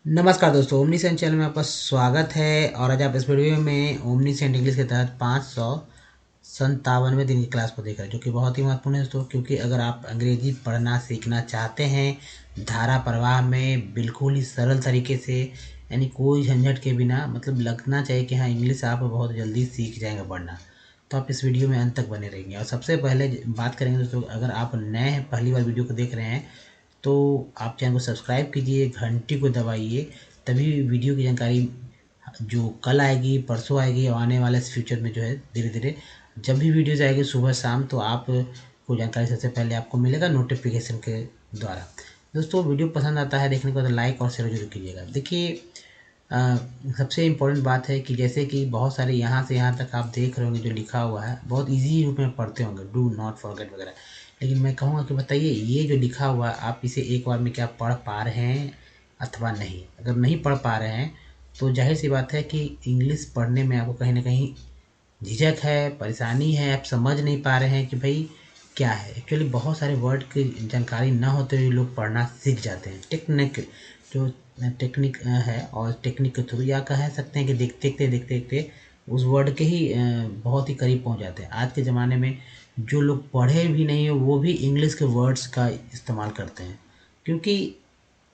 नमस्कार दोस्तों, omni Saint channel में आपका स्वागत है। और आज आप इस वीडियो में ओमनी सेंट इंग्लिश के तहत 557वें दिन की क्लास को देख रहे हैं, जो कि बहुत ही महत्वपूर्ण है दोस्तों। क्योंकि अगर आप अंग्रेजी पढ़ना सीखना चाहते हैं धारा प्रवाह में बिल्कुल ही सरल तरीके से, यानी कोई झंझट के बिना, मतलब लगना चाहिए कि हाँ इंग्लिश आप बहुत जल्दी सीख जाएंगे पढ़ना, तो आप इस वीडियो में अंत तक बने रहेंगे। और सबसे पहले बात करेंगे दोस्तों, अगर आप नए हैं, पहली बार वीडियो को देख रहे हैं, तो आप चैनल को सब्सक्राइब कीजिए, घंटी को दबाइए, तभी वीडियो की जानकारी जो कल आएगी, परसों आएगी और आने वाले फ्यूचर में जो है धीरे धीरे जब भी वीडियोज़ आएगी सुबह शाम, तो आप को जानकारी सबसे पहले आपको मिलेगा नोटिफिकेशन के द्वारा। दोस्तों, वीडियो पसंद आता है देखने के बाद लाइक और शेयर जरूर कीजिएगा। देखिए, सबसे इम्पोर्टेंट बात है कि जैसे कि बहुत सारे यहाँ से यहाँ तक आप देख रहे होंगे जो लिखा हुआ है, बहुत इजी रूप में पढ़ते होंगे, डू नॉट फॉरगेट वगैरह। लेकिन मैं कहूँगा कि बताइए, ये जो लिखा हुआ है आप इसे एक बार में क्या पढ़ पा रहे हैं अथवा नहीं। अगर नहीं पढ़ पा रहे हैं तो जाहिर सी बात है कि इंग्लिश पढ़ने में आपको कहीं ना कहीं झिझक है, परेशानी है, आप समझ नहीं पा रहे हैं कि भाई क्या है। एक्चुअली बहुत सारे वर्ड की जानकारी ना होते हुए लोग पढ़ना सीख जाते हैं। जो टेक्निक है, और टेक्निक के थ्रू या कह सकते हैं कि देखते देखते देखते देखते उस वर्ड के ही बहुत ही करीब पहुंच जाते हैं। आज के ज़माने में जो लोग पढ़े भी नहीं है वो भी इंग्लिश के वर्ड्स का इस्तेमाल करते हैं, क्योंकि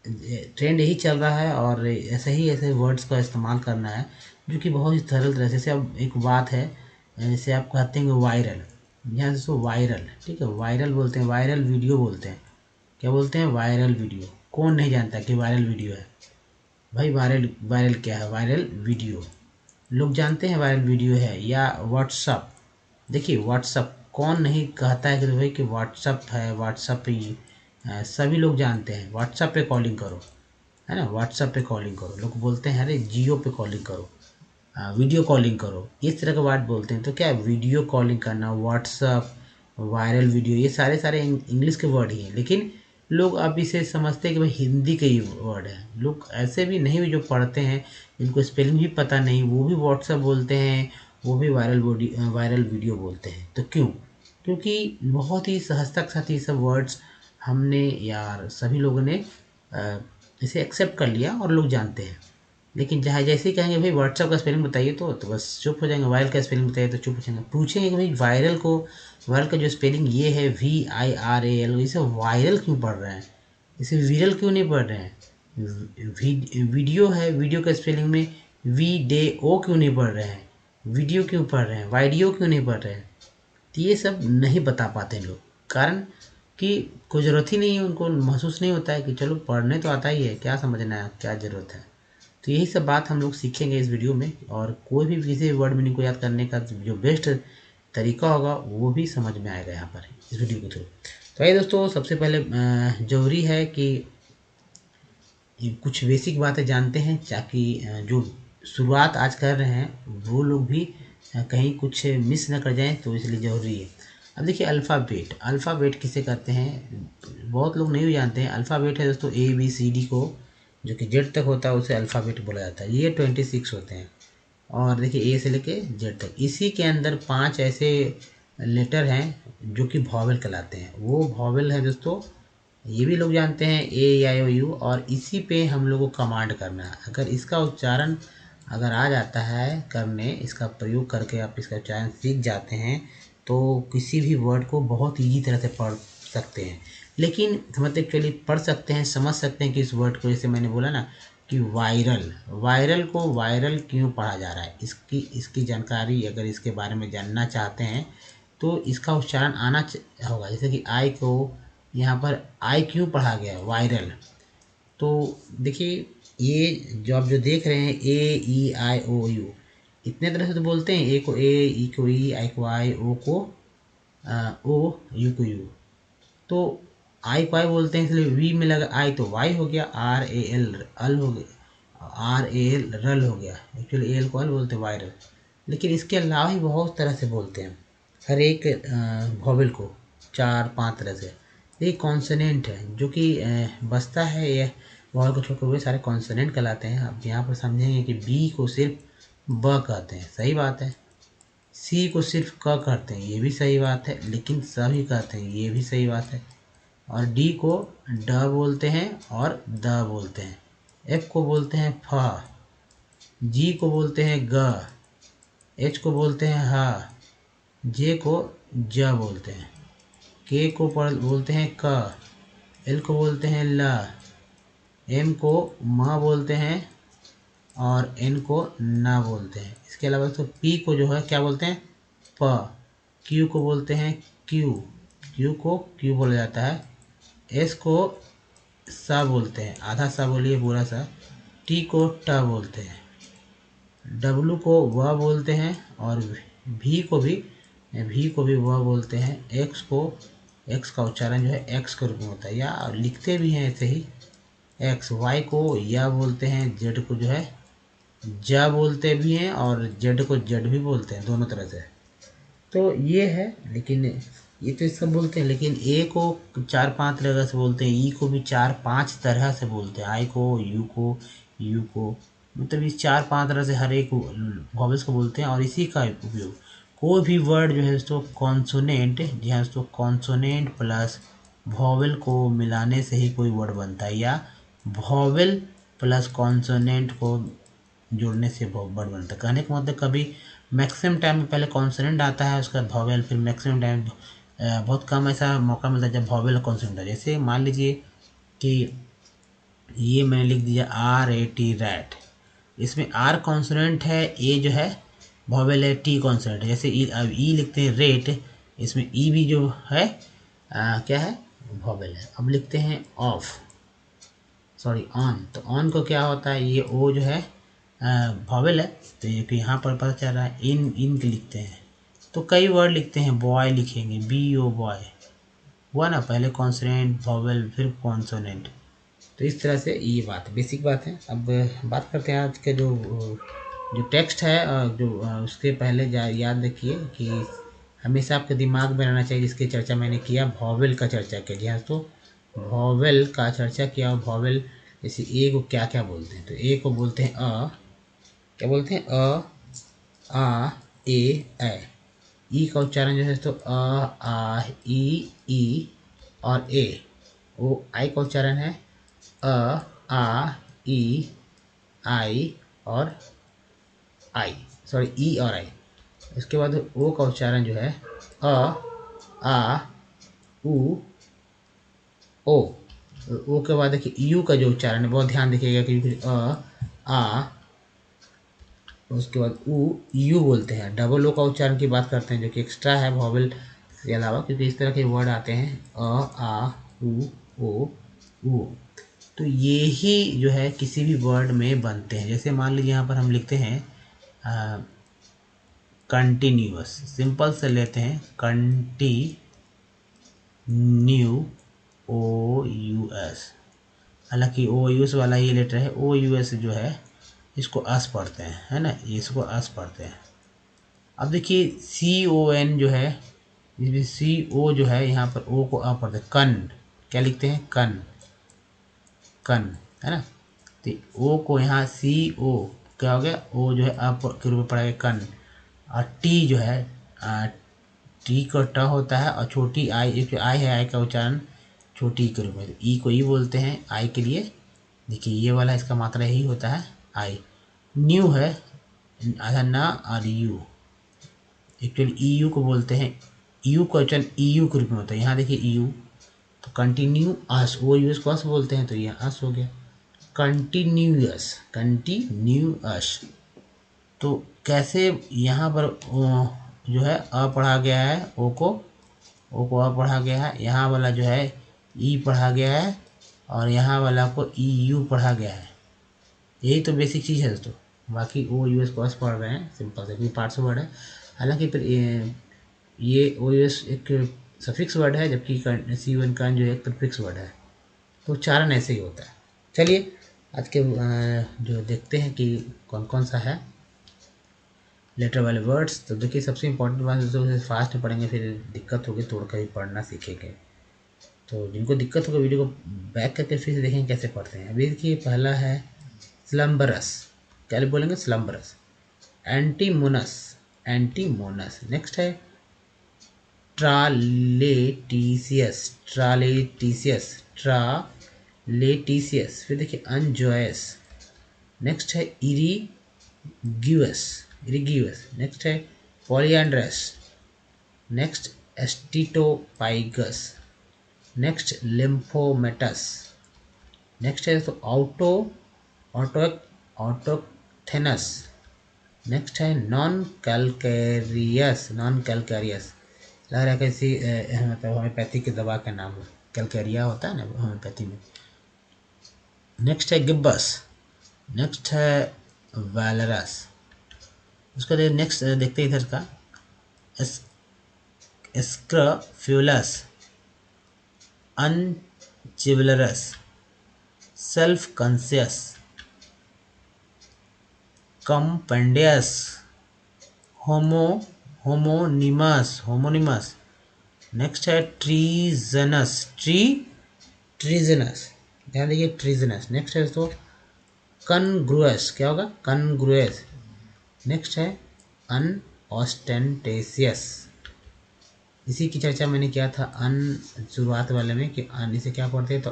ट्रेंड यही चल रहा है। और ऐसे वर्ड्स का इस्तेमाल करना है जो कि बहुत ही सरल तरह से। जैसे अब एक बात है, जैसे आप कहते हैं वायरल, यहाँ से वायरल, ठीक है, वायरल बोलते हैं, वायरल वीडियो बोलते हैं। क्या बोलते हैं? Viral video. कौन नहीं जानता कि वायरल वीडियो है? भाई वायरल वायरल क्या है? वायरल वीडियो लोग जानते हैं वायरल वीडियो है। या व्हाट्सअप, देखिए व्हाट्सअप कौन नहीं कहता है कि भाई कि व्हाट्सअप है, व्हाट्सअप पे सभी लोग जानते हैं। व्हाट्सअप पे कॉलिंग करो, है ना, व्हाट्सअप पे कॉलिंग करो। लोग बोलते हैं अरे जियो पे कॉलिंग करो, वीडियो कॉलिंग करो, इस तरह का बात बोलते हैं। तो क्या वीडियो कॉलिंग करना, व्हाट्सअप, वायरल वीडियो, ये सारे सारे इंग्लिश के वर्ड ही हैं। लेकिन लोग अब इसे समझते हैं कि भाई हिंदी के ही वर्ड है। लोग ऐसे भी नहीं भी जो पढ़ते हैं, जिनको स्पेलिंग भी पता नहीं, वो भी व्हाट्सअप बोलते हैं, वो भी वायरल वीडियो बोलते हैं। तो क्यों? क्योंकि बहुत ही सहजता के साथ ये सब वर्ड्स हमने, यार सभी लोगों ने इसे एक्सेप्ट कर लिया और लोग जानते हैं। लेकिन जहाँ जैसे ही कहेंगे भाई व्हाट्सअप का स्पेलिंग बताइए, तो बस चुप हो जाएंगे। वायरल का स्पेलिंग बताइए तो चुप हो जाएंगे। पूछेंगे कि भाई वायरल का जो स्पेलिंग ये है VIRAL, इसे वायरल क्यों पढ़ रहे हैं, इसे विरल क्यों नहीं पढ़ रहे हैं? वीडियो है, वीडियो का स्पेलिंग में VDO क्यों नहीं पढ़ रहे हैं? वीडियो क्यों पढ़ रहे हैं? वाइडियो क्यों नहीं पढ़ रहे हैं? तो ये सब नहीं बता पाते लोग, कारण कि कोई ज़रूरत ही नहीं है, उनको महसूस नहीं होता है कि चलो पढ़ने तो आता ही है, क्या समझना है, क्या ज़रूरत है। तो यही सब बात हम लोग सीखेंगे इस वीडियो में। और कोई भी किसी वर्ड मीनिंग को याद करने का जो बेस्ट तरीका होगा वो भी समझ में आएगा यहाँ पर इस वीडियो के थ्रू। तो आइए दोस्तों, सबसे पहले ज़रूरी है कि ये कुछ बेसिक बातें जानते हैं, ताकि जो शुरुआत आज कर रहे हैं वो लोग भी कहीं कुछ मिस न कर जाएं, तो इसलिए ज़रूरी है। अब देखिए, अल्फ़ाबेट किसे कहते हैं, बहुत लोग नहीं भी जानते हैं। अल्फ़ाबेट है दोस्तों ABCD को, जो कि जेड तक होता है उसे अल्फ़ाबेट बोला जाता है। ये 26 होते हैं। और देखिए ए से लेके जेड तक, इसी के अंदर 5 ऐसे लेटर हैं जो कि वॉवेल कहलाते हैं। वो वॉवेल है दोस्तों, ये भी लोग जानते हैं, A I O U। और इसी पे हम लोग को कमांड करना है। अगर इसका उच्चारण अगर आ जाता है करने, इसका प्रयोग करके आप इसका उच्चारण सीख जाते हैं, तो किसी भी वर्ड को बहुत ईजी तरह से पढ़ सकते हैं। लेकिन मतलब एक्चुअली पढ़ सकते हैं, समझ सकते हैं कि इस वर्ड को, जैसे मैंने बोला ना कि वायरल, वायरल को वायरल क्यों पढ़ा जा रहा है, इसकी इसकी जानकारी अगर इसके बारे में जानना चाहते हैं तो इसका उच्चारण आना होगा। जैसे कि आई को यहाँ पर आई क्यों पढ़ा गया है, वायरल। तो देखिए, ये जो आप जो देख रहे हैं AEI OU, इतने तरह से तो बोलते हैं। ए को ए, ई को ई, आई को आई, ओ को ओ, यू को यू। तो आई को आई बोलते हैं, इसलिए वी में लगा आई तो वाई हो गया, RAL अल हो गया, RAL रल हो गया। एक्चुअली एल को अल बोलते हैं, वायरल। लेकिन इसके अलावा ही बहुत तरह से बोलते हैं हर एक वॉवेल को, 4-5 तरह से। ये कॉन्सोनेंट है जो कि बसता है, ये वॉवेल को छोड़कर हुए सारे कॉन्सोनेंट कहलाते हैं। अब यहाँ पर समझेंगे कि बी को सिर्फ ब कहते हैं, सही बात है। सी को सिर्फ क कहते हैं, ये भी सही बात है। लेकिन सभी कहते हैं, ये भी सही बात है। और डी को ड बोलते हैं और द बोलते हैं, एफ को बोलते हैं फा, जी को बोलते हैं ग, एच को बोलते हैं हा, जे को ज बोलते हैं, के को बोलते हैं क, एल को बोलते हैं ला, एम को मा बोलते हैं और एन को ना बोलते हैं। इसके अलावा तो पी को जो है क्या बोलते हैं प, क्यू को बोलते हैं क्यू, क्यू को क्यू बोला जाता है, एस को सा बोलते हैं, आधा सा बोलिए पूरा सा, टी को ट बोलते हैं, डब्लू को व बोलते हैं और भी को भी व बोलते हैं, एक्स को, एक्स का उच्चारण जो है एक्स के रूप में होता है या लिखते भी हैं ऐसे ही एक्स, वाई को या बोलते हैं, जेड को जो है जा बोलते भी हैं और जेड को जेड भी बोलते हैं, दोनों तरह से। तो ये है, लेकिन ये तो इसका बोलते हैं, लेकिन ए को 4-5 तरह से बोलते हैं, ई को भी 4-5 तरह से बोलते हैं, आई को, यू को, मतलब इस 4-5 तरह से हर एक वॉवल्स को बोलते हैं। और इसी का उपयोग कोई भी वर्ड जो है उसको कॉन्सोनेंट, जी हाँ दोस्तों, कॉन्सोनेंट प्लस वॉवल को मिलाने से ही कोई वर्ड बनता है, या वॉवल प्लस कॉन्सोनेंट को जोड़ने से वर्ड बनता है। कहने का मतलब कभी मैक्सिमम टाइम में पहले कॉन्सोनेंट आता है, उसका वॉवेल, फिर मैक्सिमम टाइम बहुत कम ऐसा मौका मिलता है जब वॉवेल और कॉन्सोनेंट है। जैसे मान लीजिए कि ये मैंने लिख दिया RAT रैट, इसमें R कॉन्सोनेंट है, ए जो है वॉवेल है, टी कॉन्सोनेंट है। जैसे अब ई लिखते हैं रेट, इसमें ई भी जो है क्या है वॉवेल है। अब लिखते हैं ऑफ, सॉरी ऑन, तो ऑन को क्या होता है, ये ओ जो है वॉवेल है, तो ये यहाँ पर पता चल रहा है। इन के लिखते हैं तो कई वर्ड लिखते हैं, बॉय लिखेंगे BO बॉय, हुआ ना, पहले कॉन्सोनेंट वॉवेल फिर कॉन्सोनेंट। तो इस तरह से ये बात बेसिक बात है। अब बात करते हैं आज के जो टेक्स्ट है, जो उसके पहले याद रखिए कि हमेशा आपके दिमाग में रहना चाहिए, जिसकी चर्चा मैंने किया, वॉवेल का चर्चा किया। जी हाँ, तो वॉवेल का चर्चा किया। वॉवेल जैसे ए को क्या क्या बोलते हैं, तो ए को बोलते हैं क्या बोलते हैं आ ए। ई का उच्चारण जो है तो आ ई और ए। ओ आई का उच्चारण है आ ई आई और आई, सॉरी ई और आई। इसके बाद ओ का उच्चारण जो है आ उ ओ। ओ के बाद देखिए यू का जो उच्चारण है बहुत ध्यान देखिएगा, क्योंकि आ, उसके बाद उ यू बोलते हैं। डबल ओ का उच्चारण की बात करते हैं जो कि एक्स्ट्रा है वॉवेल के अलावा, क्योंकि इस तरह के वर्ड आते हैं आ उ ओ उ। तो ये ही जो है किसी भी वर्ड में बनते हैं। जैसे मान लीजिए यहाँ पर हम लिखते हैं कंटिन्यूअस, सिंपल से लेते हैं OUS, हालांकि OUS वाला ये लेटर है, OUS जो है इसको अस पढ़ते हैं, है ना, ये इसको अस पढ़ते हैं। अब देखिए CON जो है, इसमें CO जो है यहाँ पर O को अ पढ़ते हैं, कन, क्या लिखते हैं कन, है ना। तो O को यहाँ CO क्या हो गया, O जो है अ के रूप में पढ़ा गया कन। और टी जो है टी का ट होता है, और छोटी आई, एक आई है, आई का उच्चारण छोटी के रूप में, ई को ई बोलते हैं आई के लिए। देखिए ये वाला इसका मात्रा यही होता है आई। न्यू है आधा ना और यू, एक्चुअली EU को बोलते हैं, यू का उच्चारण EU के रूप में होता है। यहाँ देखिए EU, तो कंटिन्यू अस, वो यूएस को अस बोलते हैं, तो ये अस हो गया कंटिन्यूअस। तो कैसे यहाँ पर जो है अ पढ़ा गया है, ओ को अ पढ़ा गया है, यहाँ वाला जो है ई पढ़ा गया है, और यहाँ वाला को EU पढ़ा गया है। यही तो बेसिक चीज़ है दोस्तों। बाकी OUS को अस पढ़ रहे हैं, सिंपल से भी पार्ट्स वर्ड है। हालांकि फिर ये OUS एक सफिक्स वर्ड है, जबकि CON का जो है एक प्रीफिक्स वर्ड है। तो उच्चारण ऐसे ही होता है। चलिए आज के जो देखते हैं कि कौन कौन सा है लेटर वाले वर्ड्स। तो देखिए सबसे इम्पोर्टेंट बात दोस्तों, फास्ट में पढ़ेंगे फिर दिक्कत होगी, तोड़ कर ही पढ़ना सीखेंगे। तो जिनको दिक्कत होगा वीडियो को बैक करके फिर से देखेंगे कैसे पढ़ते हैं। अभी देखिए पहला है स्लम्बरस, क्या बोलेंगे स्लम्बरस। एंटीमोनस, नेक्स्ट है ट्रालेटिसियस, लेटिसियस, फिर देखिए अनजॉयस, नेक्स्ट है इरीग्यूअस, इरीग्यूअस, नेक्स्ट है पॉलियंड्रस, नेक्स्ट एस्टिटोपाइगस, नेक्स्ट लिम्फोमेटस, नेक्स्ट है तो ऑटो ऑटोथेनस, नेक्स्ट है नॉन कैलकेरियस, नॉन कैलकेरियस, लग रहा है किसी मतलब होम्योपैथी की दवा का नाम है, कैलकेरिया होता है ना होम्योपैथी में। नेक्स्ट है गिब्बस, नेक्स्ट है वैलरस, उसका नेक्स्ट देखते हैं इधर का स्क्रफ्यूलस, अनचिवलरस, सेल्फ कॉन्शियस, कंपेंडियस, होमो होमोनिमस, नेक्स्ट है ट्रीजनस, ट्रीजनस, ध्यान देखिए ट्रीजनस, नेक्स्ट है दोस्तों कनग्रुअस, क्या होगा कनग्रुअस, नेक्स्ट है अनऑस्टेंटेशियस, इसी की चर्चा मैंने किया था शुरुआत वाले में कि इसे क्या पढ़ते हैं तो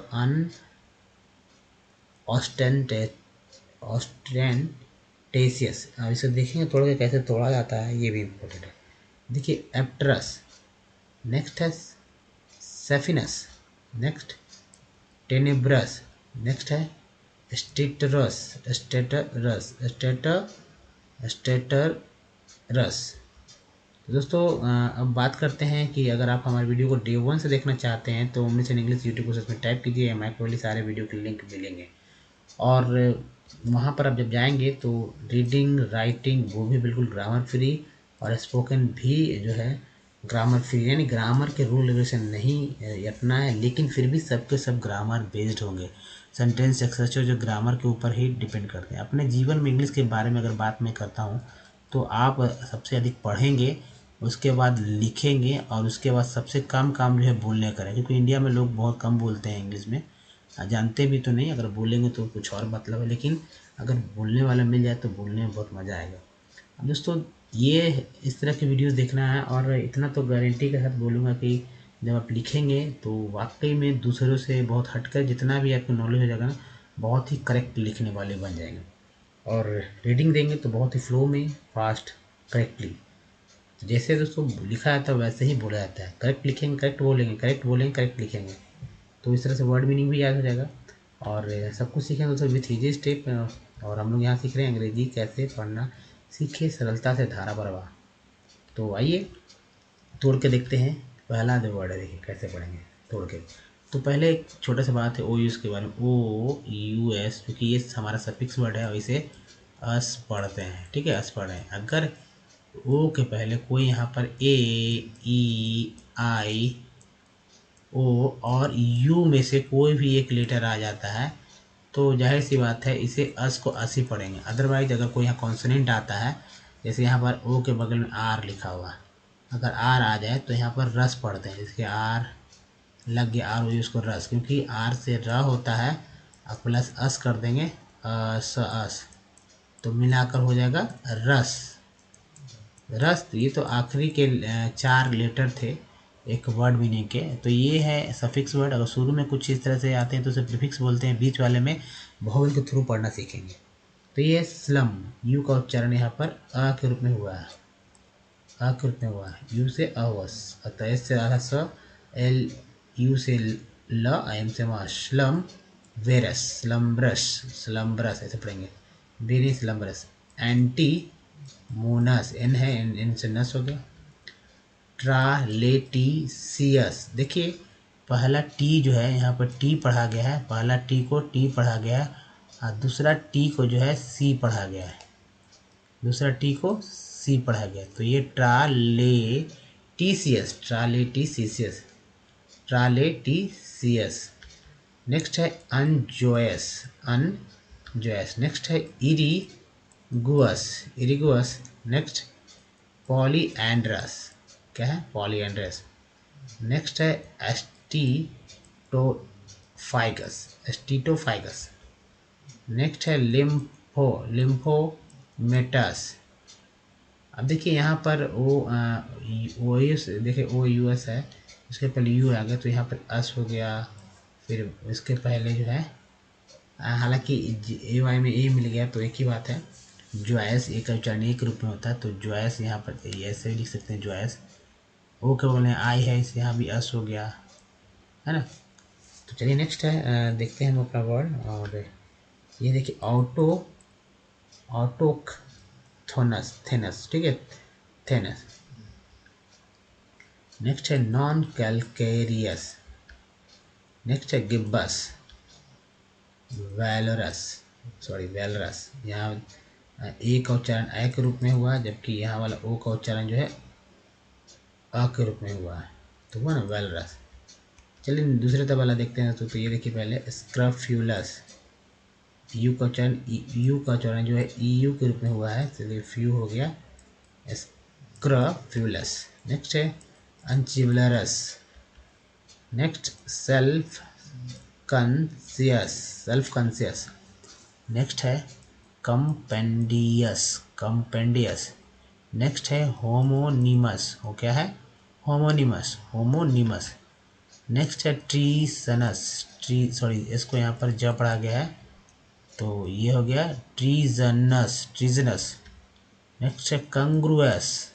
ऑस्टेंटेशियस। अब इसे देखेंगे तोड़ के कैसे तोड़ा जाता है, ये भी इम्पोर्टेंट है। देखिए एप्टरस, नेक्स्ट है सेफिनस, नेक्स्ट टेनेब्रस, नेक्स्ट है स्टेटरस, स्टेटरस। तो दोस्तों अब बात करते हैं कि अगर आप हमारे वीडियो को डे 1 से देखना चाहते हैं तो ओमनीसेन इंग्लिश यूट्यूब कोर्स में टाइप कीजिए, माइक्रोली सारे वीडियो के लिंक मिलेंगे। और वहाँ पर आप जब जाएंगे तो रीडिंग राइटिंग वो भी बिल्कुल ग्रामर फ्री, और स्पोकन भी जो है ग्रामर फ्री, यानी ग्रामर के रूल रेगुलेशन नहीं रखना है, लेकिन फिर भी सबके सब ग्रामर बेस्ड होंगे। सेंटेंस स्ट्रक्चर जो ग्रामर के ऊपर ही डिपेंड करते हैं। अपने जीवन में इंग्लिश के बारे में अगर बात मैं करता हूँ तो आप सबसे अधिक पढ़ेंगे, उसके बाद लिखेंगे, और उसके बाद सबसे कम काम जो है बोलने करें, क्योंकि इंडिया में लोग बहुत कम बोलते हैं इंग्लिश में, जानते भी तो नहीं, अगर बोलेंगे तो कुछ और मतलब है, लेकिन अगर बोलने वाला मिल जाए तो बोलने में बहुत मज़ा आएगा। अब दोस्तों ये इस तरह की वीडियोस देखना है, और इतना तो गारंटी के साथ बोलूँगा कि जब आप लिखेंगे तो वाकई में दूसरों से बहुत हटकर जितना भी आपको नॉलेज हो जाएगा ना, बहुत ही करेक्ट लिखने वाले बन जाएंगे। और रीडिंग देंगे तो बहुत ही फ्लो में फास्ट करेक्टली, तो जैसे दोस्तों लिखा जाता है वैसे ही बोला जाता है। करेक्ट लिखेंगे करेक्ट बोलेंगे, करेक्ट बोलेंगे करेक्ट लिखेंगे, तो इस तरह से वर्ड मीनिंग भी याद हो जाएगा। और सब कुछ सीखेंगे दोस्तों विथ ईजी स्टेप। और हम लोग यहाँ सीख रहे हैं अंग्रेजी कैसे पढ़ना सीखे सरलता से धारा प्रवाह। तो आइए तोड़ के देखते हैं। पहला जो वर्ड है देखिए कैसे पढ़ेंगे तोड़ के। तो पहले एक छोटा सा बात है ओ यूज़ के बारे में, ओ यू एस, क्योंकि ये हमारा सफिक्स वर्ड है और इसे अस पढ़ते हैं, ठीक है, अस पढ़ रहे हैं। अगर ओ के पहले कोई यहाँ पर ए ई आई ओ और यू में से कोई भी एक लेटर आ जाता है तो जाहिर सी बात है इसे अस को अस ही पढ़ेंगे। अदरवाइज अगर कोई यहाँ कॉन्सोनेंट आता है, जैसे यहाँ पर ओ के बगल में आर लिखा हुआ, अगर आर आ जाए तो यहाँ पर रस पढ़ते हैं, जिसके आर लग गया आर हो उसको रस, क्योंकि आर से र होता है, अब प्लस अस कर देंगे अस, तो मिलाकर हो जाएगा रस। रस, ये तो आखिरी के 4 लेटर थे एक वर्ड मीनिंग के, तो ये है सफिक्स वर्ड। अगर शुरू में कुछ इस तरह से आते हैं तो उसे प्रीफिक्स बोलते हैं, बीच वाले में वोवेल के थ्रू पढ़ना सीखेंगे। तो ये स्लम, यू का उच्चारण यहाँ पर अ के रूप में हुआ है, अ के रूप में हुआ है, यू से अवस, अतः एस से आधा स, एल यू से ल, आई एम से मा, स्लम वेरस, स्लम्ब्रस, स्लम्ब्रस ऐसे पढ़ेंगे, वेरी स्लम्ब्रस। एंटी मोनस, एन है एन से नस हो गया। ट्रालेटिसियस, देखिए पहला टी जो है यहाँ पर टी पढ़ा गया है, पहला टी को टी पढ़ा गया है, और दूसरा टी को जो है सी पढ़ा गया है, दूसरा टी को सी पढ़ा गया, तो ये ट्रालेटिसियस, ट्रालेटिसियस, ट्रालेटिसियस। नेक्स्ट है अनजोयस, अनजोयस, नेक्स्ट है इरीगुअस, इरीगुअस, नेक्स्ट पॉलीएंड्रस, क्या है पॉलीएंड्रस, नेक्स्ट है एस्टिटोफाइगस, एस्टिटोफाइगस, नेक्स्ट है लिम्फोमेटस। अब देखिए यहाँ पर ओ यू देखिए ओ यू एस है, उसके पहले यू आ गया तो यहाँ पर अस हो गया, फिर इसके पहले जो है हालांकि AY में A मिल गया तो एक ही बात है, ज्वाइस एक उच्चारण एक रूप में होता है, तो ज्वाइस यहाँ पर ऐसे लिख सकते हैं ज्वाइस। ओ क्या बोले आई है, इस यहाँ भी अस हो गया है ना। तो चलिए नेक्स्ट है, देखते हैं हम अपना वर्ड। और ये देखिए ऑटोक्थोनस, थेनस, ठीक है, थेनस। नेक्स्ट है नॉन कैलकेरियस। नेक्स्ट है गिब्बस, वैलरस, सॉरी वैलरस। यहाँ ए का उच्चारण ए के रूप में हुआ, जबकि यहाँ वाला ओ का उच्चारण जो है अ के रूप में हुआ है, तो हुआ ना वैलरस। चलिए दूसरे वाला देखते हैं। तो ये देखिए पहले स्क्रफ्यूलस, यू का उच्चारण जो है EU के रूप में हुआ है, चलिए फ्यू हो गया, स्क्रफ्यूलस। नेक्स्ट है unchivalrous. Next self conscious. Next है कंपेंडियस। नेक्स्ट है होमोनीमस, हो क्या है होमोनीमस। नेक्स्ट है सॉरी इसको यहाँ पर ज पढ़ा गया है, तो ये हो गया ट्रीजनस। नेक्स्ट है कंग्रुअस।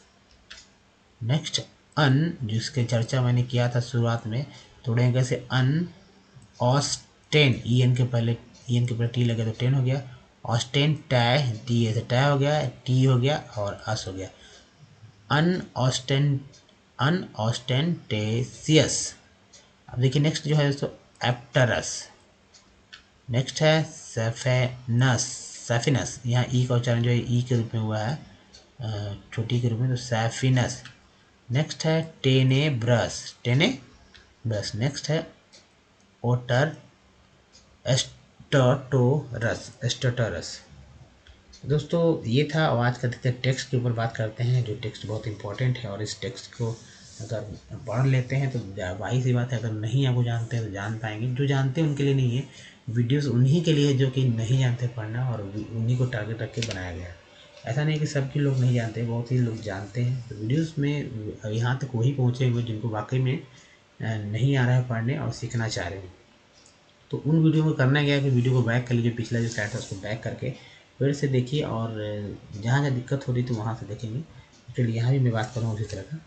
नेक्स्ट जिसके चर्चा मैंने किया था शुरुआत में, थोड़े कैसे ऑस्टेन, ईएन के पहले टी लगे तो टेन हो गया, ऑस्टेन टै, टी ऐसे टै हो गया, टी हो गया और अस हो गया, अनऑस्टेंटेसियस। अब देखिए नेक्स्ट जो है दोस्तों एप्टरस। नेक्स्ट है सैफिनस, यहाँ ई का उच्चारण जो है ई के रूप में हुआ है, छोटी के रूप में, तो सैफिनस। नेक्स्ट है टेनेब्रस। नेक्स्ट है ओटर एस्टोटरस। दोस्तों ये था आज का टेक्स्ट के ऊपर बात करते हैं, जो टेक्स्ट बहुत इंपॉर्टेंट है, और इस टेक्स्ट को अगर पढ़ लेते हैं तो वाही सी बात है, अगर नहीं आपको जानते हैं तो जान पाएंगे। जो जानते हैं उनके लिए नहीं है, वीडियोस उन्हीं के लिए जो कि नहीं जानते पढ़ना, और उन्हीं को टारगेट रख के बनाया गया है। ऐसा नहीं कि सबके लोग नहीं जानते, बहुत ही लोग जानते हैं। तो वीडियोस में यहाँ तक वही पहुँचे हुए जिनको वाकई में नहीं आ रहा है पढ़ने और सीखना चाह रहे हैं। तो उन वीडियो में करना क्या है कि वीडियो को बैक कर लीजिए, पिछला जो स्लाइड था उसको बैक करके फिर से देखिए, और जहाँ जहाँ दिक्कत हो रही तो वहाँ से देखेंगे। चलिए यहाँ भी मैं बात करूँ उसी तरह का।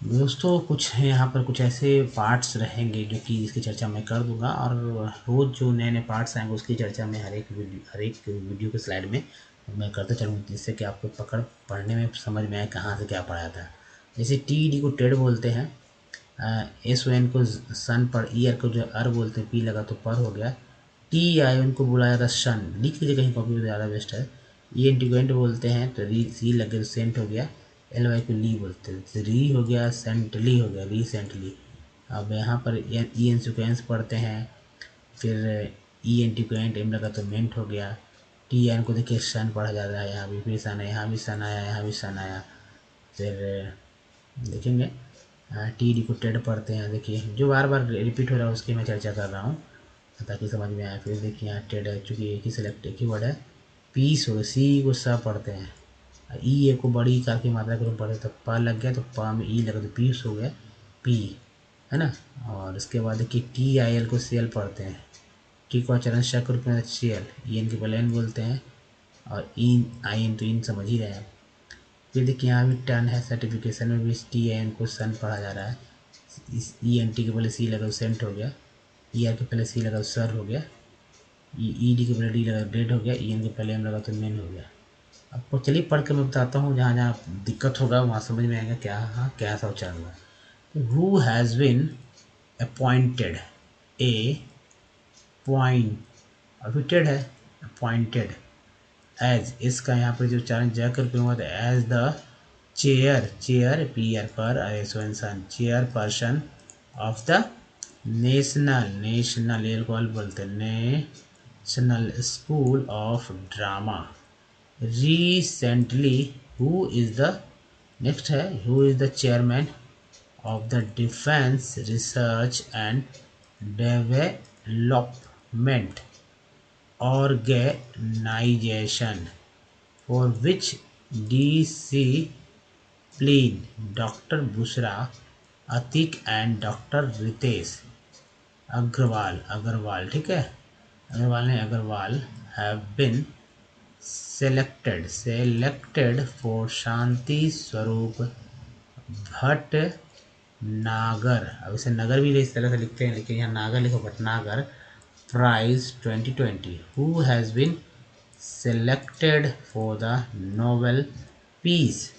दोस्तों कुछ यहाँ पर कुछ ऐसे पार्ट्स रहेंगे जो कि इसकी चर्चा मैं कर दूंगा, और रोज़ जो नए नए पार्ट्स आएंगे उसकी चर्चा मैं हर एक वीडियो के स्लाइड में मैं करता चलूँगा, जिससे कि आपको पढ़ने में समझ में आए कहाँ से क्या पढ़ाया था। जैसे TED को टेड बोलते हैं, SON को सन पर, ईयर को जो अर बोलते हैं, पी लगा तो पर हो गया, TION को बुलाया था सन, लिख लीजिए कहीं कॉपी में, ज़्यादा बेस्ट है। ENT बोलते हैं तो सी लगे तो सेंट हो गया, LY को ली बोलते हैं, तो री हो गया, सेंटली हो गया, रिसेंटली। अब यहाँ पर EN सिक्वेंस पढ़ते हैं, फिर ENT को एंट एम लगा तो मेंट हो गया, TIN को देखिए सन पढ़ा जा रहा है, यहाँ भी फिर सन है, यहाँ भी सन आया, यहाँ भी सन आया। फिर देखेंगे TD को टेड पढ़ते हैं, देखिए जो बार बार रिपीट हो रहा है उसकी मैं चर्चा कर रहा हूँ ताकि समझ में आए। फिर देखिए यहाँ टेड है, चूँकि एक ही सिलेक्ट एक ही वर्ड है, पीस हो, सी को स पढ़ते हैं, ई को बड़ी कार की मात्रा के रूप पढ़ते, तो प लग गया तो प में ई लगा तो पीस हो गया, पी है ना। और इसके बाद देखिए TIL को CL पढ़ते हैं, टी को चरण श के रूप में CL, EN के पहले N बोलते हैं, और IN तो इन समझ ही रहे हैं। फिर देखिए यहाँ भी टर्न है, सर्टिफिकेशन में भी TIN को सन पढ़ा जा रहा है, इस ENT के पहले C लगा तो सेंट हो गया, ER के पहले C लगा तो सर हो गया, ED के पहले D लगा तो डेड हो गया, EN के पहले M लगा तो मेन हो गया। आपको चलिए पढ़ के मैं बताता हूँ, जहाँ जहाँ दिक्कत होगा वहाँ समझ में आएगा क्या सा उच्चारण हुआ। Who has been appointed, A point, अभी टेड है, अपॉइंटेड एज, इसका यहाँ पर जो उच्चारण जाकर पे हुआ था, एज द चेयर पीयर पर सन, chairperson of the national alcohol बोलते हैं, National School of Drama. Recently who is the, next है who is the chairman of the Defence Research and Development organization for which discipline Dr. Bushra, Atik and Dr. Ritesh Agarwal, Agarwal, ठीक है, अग्रवाल ने Agarwal have been selected for Shanti Swarup Bhatnagar. अब इसे नगर भी इस तरह से लिखते हैं, लेकिन यहाँ नागर लिखो, Bhatnagar prize 2020। Who has been selected for the Nobel Peace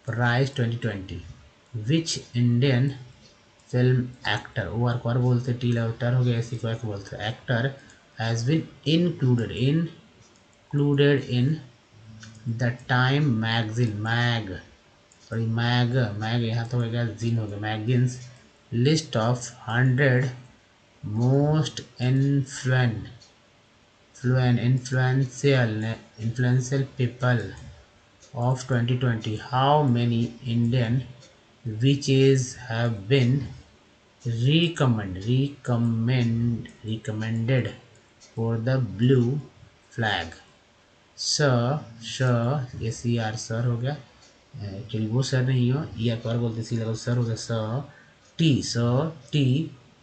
Prize 2020, which Indian film actor, O R को आर बोलते, टी टर हो गया, ऐसी को बोलते, actor has been included in the Time magazine, mag यहाँ तो हो गया, जिन हो गया, magazine's list of 100 most influential people of 2020. How many Indian witches have been recommended for the blue flag? Sir, ये सी आर सर हो गया, एक्चुअली वो सर नहीं हो, ई आर पर बोलते, सी लगा सर हो गया,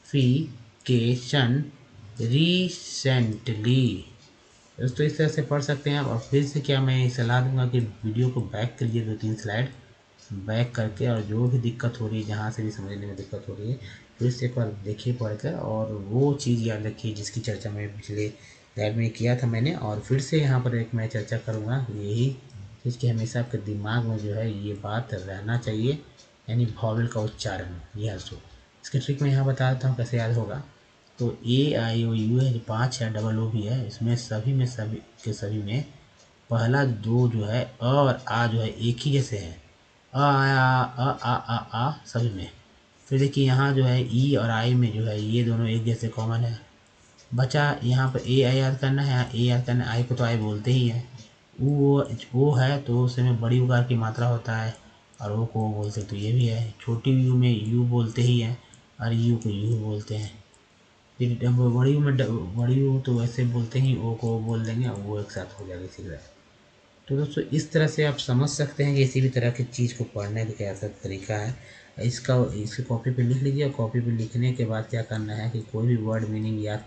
टीफिकेशन रिसेंटली। दोस्तों इस तरह से पढ़ सकते हैं आप। और फिर से क्या मैं सलाह दूंगा कि वीडियो को बैक करिए, 2-3 स्लाइड बैक करके, और जो भी दिक्कत हो रही है, जहाँ से भी समझने में दिक्कत हो रही है, फिर से एक बार देखिए पढ़कर, और वो चीज़ याद रखिए जिसकी चर्चा मैं पिछले स्लाइड में किया था मैंने। और फिर से यहाँ पर एक मैं चर्चा करूँगा, यही चीज़ कि हमेशा आपके दिमाग में जो है ये बात रहना चाहिए, यानी वॉवेल का उच्चारण, यह सो इसकी ट्रिक मैं यहाँ बता देता हूँ कैसे याद होगा। तो ए आई ओ यू है, जो 5 है, डबल ओ भी है, इसमें सभी में पहला 2 जो है अ और आ जो है एक ही जैसे है, आ सभी में। फिर देखिए यहाँ जो है ई और आई में जो है ये दोनों एक जैसे कॉमन है। बचा यहाँ पर ए आई याद करना है, ए याद करना है, आई को तो आई बोलते ही है, ओ है तो उसमें बड़ी उकार की मात्रा होता है, और ओ को बोलते तो ये भी है। छोटी यू में यू बोलते ही है, और यू को यू बोलते हैं। फिर बड़ी यू तो वैसे बोलते ही, ओ को बोल देंगे, वो एक साथ हो जाएगा इसी तरह। तो दोस्तों इस तरह से आप समझ सकते हैं कि किसी भी तरह की चीज़ को पढ़ने का कैसा तरीका है। इसके कॉपी पे लिख लीजिए, और कॉपी पे लिखने के बाद क्या करना है कि कोई भी वर्ड मीनिंग याद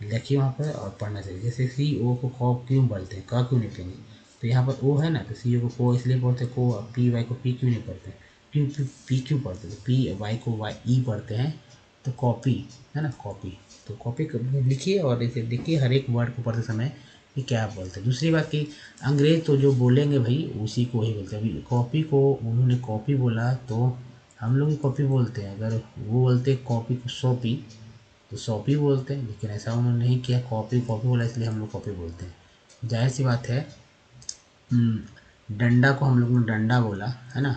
लिखिए वहाँ पर और पढ़ना चाहिए। जैसे सी ओ को कॉ क्यों बोलते हैं, का क्यों नहीं पढ़ेंगे, तो यहाँ पर ओ है ना, तो सी ओ को को इसलिए पढ़ते हैं, को पी वाई को पी क्यों नहीं पढ़ते, क्यों पी क्यों पढ़ते, तो पी वाई को वाई ई पढ़ते हैं, तो कॉपी है ना, कॉपी। तो कॉपी लिखिए और इसे देखिए हर एक वर्ड को पढ़ते समय कि क्या बोलते हैं। दूसरी बात कि अंग्रेज तो जो बोलेंगे भाई उसी को ही बोलते हैं। अभी कॉपी को उन्होंने कॉपी बोला तो हम लोग भी कॉपी बोलते हैं, अगर वो बोलते कॉपी को सौंपी तो सौंपी बोलते हैं, लेकिन ऐसा उन्होंने नहीं किया, कॉपी बोला, इसलिए हम लोग कॉपी बोलते हैं। जाहिर सी बात है, डंडा को हम लोग ने डंडा बोला है ना,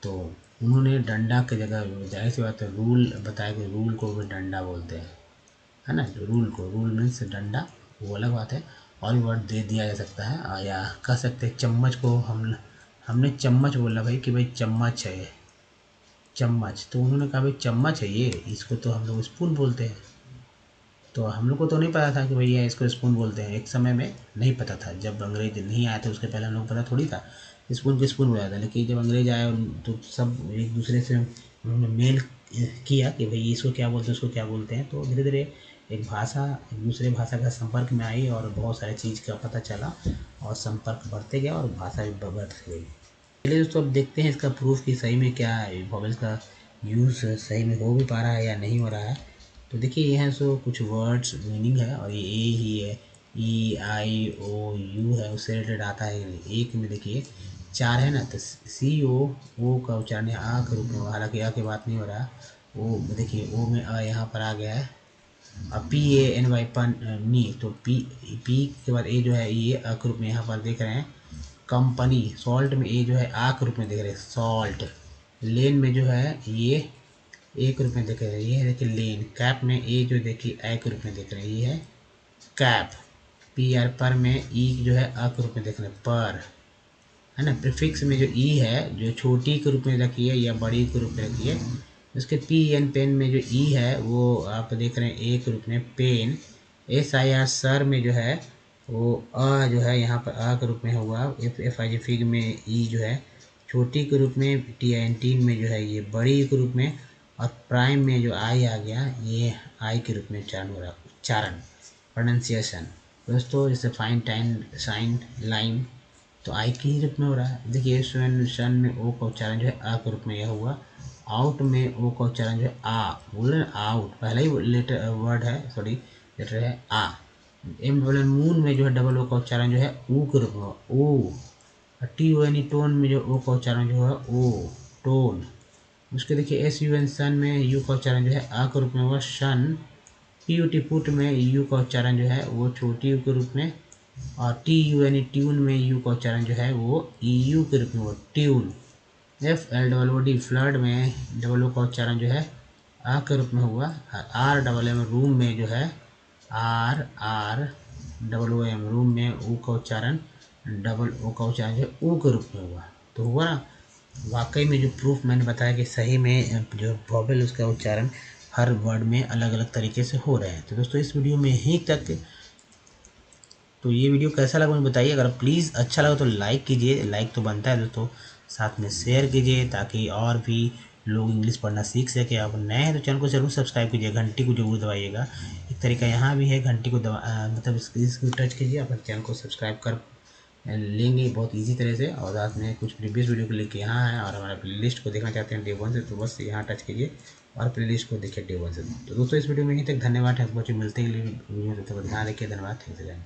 तो उन्होंने डंडा की जगह, जाहिर सी बात है, रूल बताया कि रूल को भी डंडा बोलते हैं, है ना। रूल मीन्स डंडा, वो अलग बात है। और भी वर्ड दे दिया जा सकता है, या कह सकते हैं चम्मच को हमने चम्मच बोला भाई कि भाई चम्मच है, चम्मच, तो उन्होंने कहा भाई चम्मच है ये, इसको तो हम लोग स्पून बोलते हैं। तो हम लोग को तो नहीं पता था कि भैया इसको स्पून बोलते हैं, एक समय में नहीं पता था, जब अंग्रेज नहीं आया था उसके पहले हम लोग पता थोड़ी था स्पून को स्पून बोला था। लेकिन जब अंग्रेज आए तो सब एक दूसरे से उन्होंने मेल किया कि भाई इसको क्या बोलते हैं, उसको क्या बोलते हैं, तो धीरे धीरे एक दूसरे भाषा का संपर्क में आई, और बहुत सारी चीज़ का पता चला, और संपर्क बढ़ते गया, और भाषा भी बढ़ गई। चलिए दोस्तों, अब देखते हैं इसका प्रूफ कि सही में क्या है, वॉवेल्स का यूज़ सही में हो भी पा रहा है या नहीं हो रहा है। तो देखिए यहाँ सो कुछ वर्ड्स मीनिंग है, और ये ए ही है, ई आई ओ यू है, उससे रिलेटेड आता है। एक में देखिए 4 है ना, तो सी ओ का उच्चारण है आ के रूप में, हालांकि आ की बात नहीं हो रहा। ओ देखिए ओ में अ यहाँ पर आ गया है, अब पी ए एन वाई नी, तो पी के बाद ए जो है ये अ के रूप में यहाँ पर देख रहे हैं। कंपनी, सॉल्ट में ए जो है आ के रूप में देख रहे हैं, सॉल्ट। लेन में जो है ये ए के रूप में देख रहे हैं, ये है देखिए लेन। कैप में ए जो देखिए ए के रूप में देख रहे हैं, ये है कैप। पी आर पर में ई जो है अ के रूप में देख रहे हैं, पर, है ना। प्रीफिक्स में जो ई है, जो छोटी के रूप में रखिए या बड़ी के रूप में रखिए। उसके पी एन पेन में जो ई है वो आप देख रहे हैं ए के रूप में, pen. S I R sir में जो है वो अ जो है यहाँ पर अ के रूप में हुआ। एफ आई जी फिग में ई जो है छोटी के रूप में, टी आई एन टीन में जो है ये बड़ी के रूप में, और प्राइम में जो आई आ गया, ये आई के रूप में उच्चारण हो रहा है, उच्चारण, प्रोनाउंसिएशन। दोस्तों जैसे फाइन, टाइन, साइन, लाइन, तो आई के ही रूप में हो रहा है। देखिए सन में ओ का उच्चारण जो है आ के रूप में यह हुआ। आउट में ओ का उच्चारण जो है आ, बोले ना आउट, पहला ही लेटर वर्ड है, सॉरी लेटर है आ। एम डबल मून में जो है डबल ओ का उच्चारण जो है ऊ के रूप में हुआ, ओ। टी ओ यानी टोन में जो ओ का उच्चारण जो है ओ, टोन। उसके देखिए एस यू एन सन में यू का उच्चारण जो है आ के रूप में हुआ, शन। पी यू टी पुट में यू का उच्चारण जो है वो छोटी यू के रूप में, और टी यू यानी ट्यून में यू का उच्चारण जो है वो ई यू के रूप में हुआ, tune. F L double O D flood में डबल ओ का उच्चारण जो है आ के रूप में हुआ। आर डबल एम रूम में जो है R, R double O M room में ऊ का उच्चारण, डबल ओ का उच्चारण जो है ऊ के रूप में हुआ। तो हुआ ना, वाकई में जो प्रूफ मैंने बताया कि सही में जो वॉवेल उसका उच्चारण हर वर्ड में अलग अलग तरीके से हो रहे हैं। तो दोस्तों इस वीडियो में यहीं तक। तो ये वीडियो कैसा लगा मुझे बताइए। अगर प्लीज़ अच्छा लगा तो लाइक कीजिए, लाइक तो बनता है दोस्तों। साथ में शेयर कीजिए ताकि और भी लोग इंग्लिश पढ़ना सीख सके। आप नए हैं तो चैनल को जरूर सब्सक्राइब कीजिए, घंटी को जरूर दबाइएगा। एक तरीका यहाँ भी है, घंटी को मतलब इसको टच कीजिए, अपने चैनल को सब्सक्राइब कर लेंगे बहुत इजी तरह से। और साथ में कुछ प्रीवियस वीडियो को लिंक यहाँ है, और हमारा प्लेलिस्ट को देखना चाहते हैं डे 1 से, तो बस यहाँ टच कीजिए और प्लेलिस्ट को देखिए डे 1 से। तो दोस्तों इस वीडियो में यहीं तक, धन्यवाद है। मिलते हैं वीडियो, तब तक ध्यान रखिए, धन्यवाद, थैंक्स अगेन।